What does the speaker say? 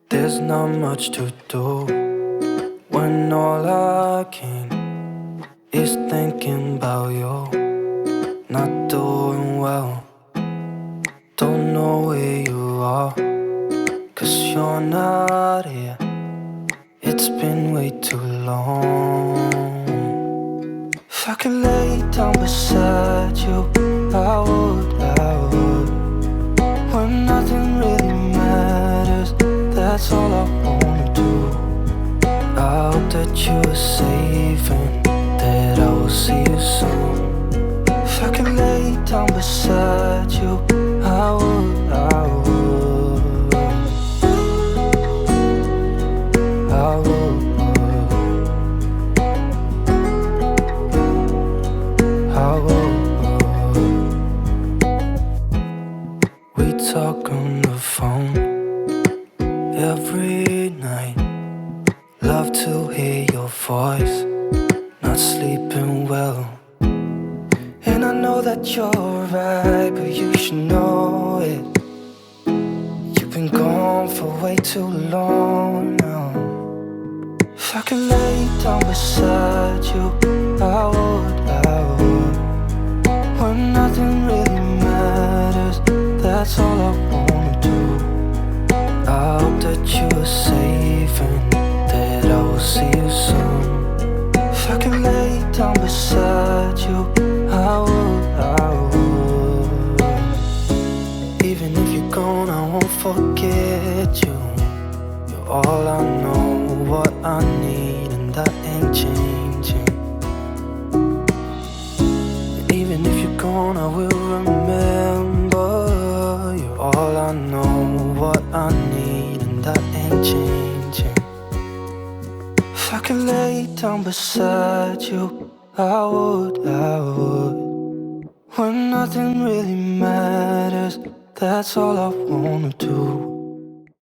There's not much to do when all I can is thinking about you. Not doing well, don't know where you are, 'cause you're not here. It's been way too long. If I could lay down beside you, I would. When nothing really matters, that's all I wanna do. I hope that you are safe and that I will see you soon. If I could lay down beside you, I would. I would. I would. We talk on the phone every night. Love to hear your voice. Not sleeping well, and I know that you're right, but you should know it. You've been gone for way too long now. If I could lay down beside you, I would. When nothing really matters, that's all I wanna do. I hope that you are safe and that I will see you soon. If I could lay down beside you, I would. Even if you're gone, I won't forget you. You're all I know, what I need, and that ain't changing. And even if you're gone, I will remember. You're all I know, what I need, and that ain't changing. If I could lay down beside you, I would. When nothing really matters, that's all I wanna do.